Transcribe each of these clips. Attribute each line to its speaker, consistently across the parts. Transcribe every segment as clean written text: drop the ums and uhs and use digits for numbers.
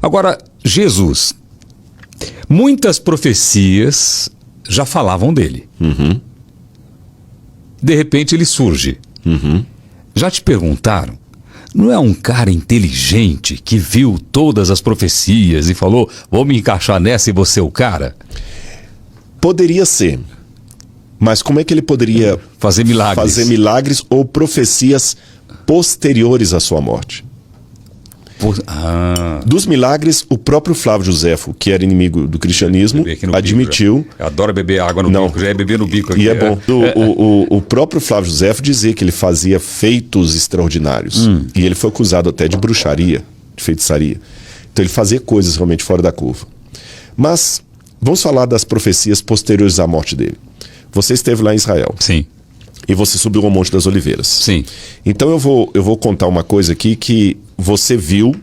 Speaker 1: Agora, Jesus, muitas profecias já falavam dele. De repente ele surge. Já te perguntaram? Não é um cara inteligente que viu todas as profecias e falou, vou me encaixar nessa e você é o cara?
Speaker 2: Poderia ser. Mas como é que ele poderia
Speaker 1: fazer
Speaker 2: milagres ou profecias posteriores à sua morte? Dos milagres, o próprio Flávio Joséfo, que era inimigo do cristianismo, admitiu...
Speaker 1: Eu adoro beber água no bico, já é beber no bico aqui.
Speaker 2: E é bom. O próprio Flávio Joséfo dizia que ele fazia feitos extraordinários. E ele foi acusado até de bruxaria, de feitiçaria. Então ele fazia coisas realmente fora da curva. Mas vamos falar das profecias posteriores à morte dele. Você esteve lá em Israel.
Speaker 1: Sim.
Speaker 2: E você subiu ao Monte das Oliveiras.
Speaker 1: Sim.
Speaker 2: Então eu vou contar uma coisa aqui que você viu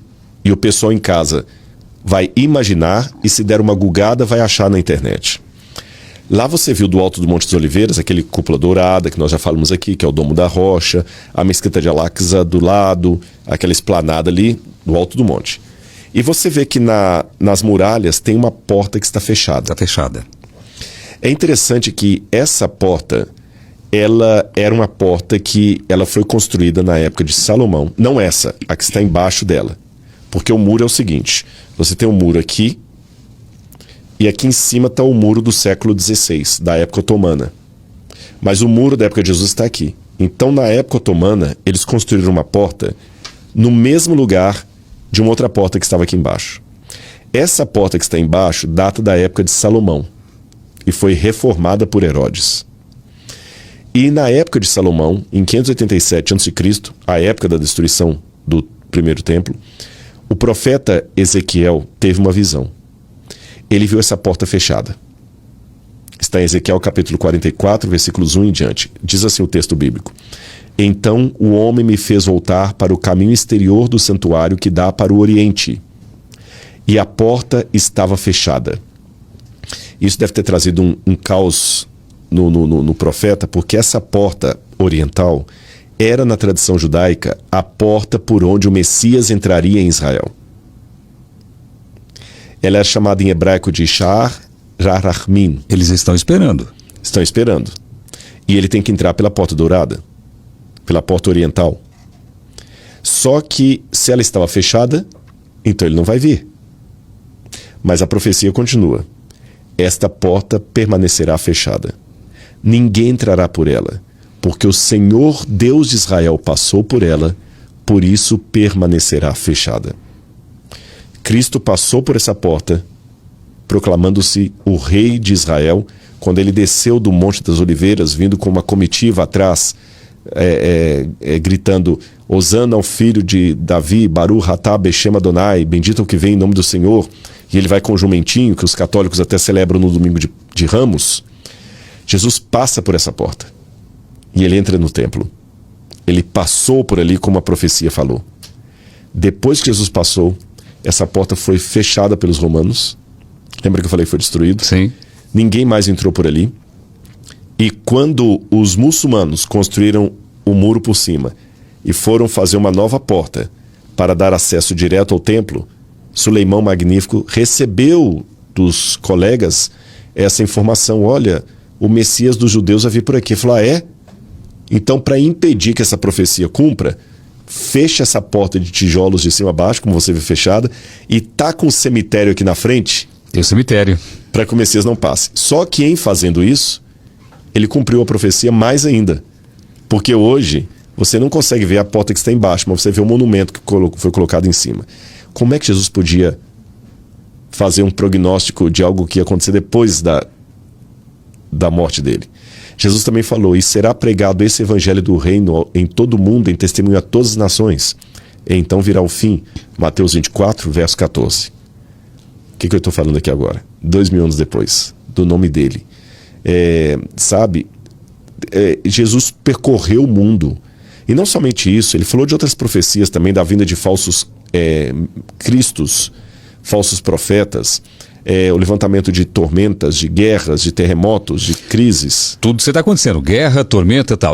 Speaker 2: e o pessoal em casa vai imaginar e se der uma gugada vai achar na internet. Lá você viu do alto do Monte das Oliveiras, aquele cúpula dourada que nós já falamos aqui, que é o Domo da Rocha, a Mesquita de Al-Aqsa do lado, aquela esplanada ali do alto do monte. E você vê que nas muralhas tem uma porta que está fechada.
Speaker 1: Está fechada.
Speaker 2: É interessante que essa porta... ela era uma porta que ela foi construída na época de Salomão. Não essa, a que está embaixo dela. Porque o muro é o seguinte. Você tem um muro aqui. E aqui em cima está o muro do século XVI, da época otomana. Mas o muro da época de Jesus está aqui. Então, na época otomana, eles construíram uma porta no mesmo lugar de uma outra porta que estava aqui embaixo. Essa porta que está embaixo data da época de Salomão. E foi reformada por Herodes. E na época de Salomão, em 587 a.C., a época da destruição do primeiro templo, o profeta Ezequiel teve uma visão. Ele viu essa porta fechada. Está em Ezequiel capítulo 44, versículos 1 em diante. Diz assim o texto bíblico. Então o homem me fez voltar para o caminho exterior do santuário que dá para o oriente. E a porta estava fechada. Isso deve ter trazido um caos no profeta, porque essa porta oriental era, na tradição judaica, a porta por onde o Messias entraria em Israel. Ela é chamada em hebraico de Sha'ar Rahmin.
Speaker 1: Eles estão esperando.
Speaker 2: Estão esperando. E ele tem que entrar pela porta dourada, pela porta oriental. Só que, se ela estava fechada, então ele não vai vir. Mas a profecia continua. Esta porta permanecerá fechada. Ninguém entrará por ela, porque o Senhor Deus de Israel passou por ela, por isso permanecerá fechada. Cristo passou por essa porta, proclamando-se o Rei de Israel, quando ele desceu do Monte das Oliveiras, vindo com uma comitiva atrás, gritando, Hosana ao filho de Davi, Baruch atah Beshem Adonai, bendito é o que vem em nome do Senhor, e ele vai com o jumentinho, que os católicos até celebram no domingo de Ramos. Jesus passa por essa porta e ele entra no templo. Ele passou por ali como a profecia falou. Depois que Jesus passou, essa porta foi fechada pelos romanos. Lembra que eu falei que foi destruído?
Speaker 1: Sim.
Speaker 2: Ninguém mais entrou por ali. E quando os muçulmanos construíram o muro por cima e foram fazer uma nova porta para dar acesso direto ao templo, Suleimão Magnífico recebeu dos colegas essa informação. Olha, o Messias dos judeus vai vir por aqui. Ele falou, Então, para impedir que essa profecia cumpra, fecha essa porta de tijolos de cima a baixo, como você vê fechada, e tá com o cemitério aqui na frente.
Speaker 1: Tem o cemitério.
Speaker 2: Para que o Messias não passe. Só que em fazendo isso, ele cumpriu a profecia mais ainda. Porque hoje, você não consegue ver a porta que está embaixo, mas você vê o monumento que foi colocado em cima. Como é que Jesus podia fazer um prognóstico de algo que ia acontecer depois da morte dele? Jesus também falou, e será pregado esse evangelho do reino em todo o mundo, em testemunho a todas as nações. E então virá o fim. Mateus 24, verso 14. O que eu estou falando aqui agora? 2000 anos depois, do nome dele. Jesus percorreu o mundo. E não somente isso, ele falou de outras profecias também, da vinda de falsos cristos, falsos profetas, o levantamento de tormentas, de guerras, de terremotos, de crises.
Speaker 1: Tudo isso está acontecendo, guerra, tormenta e tal.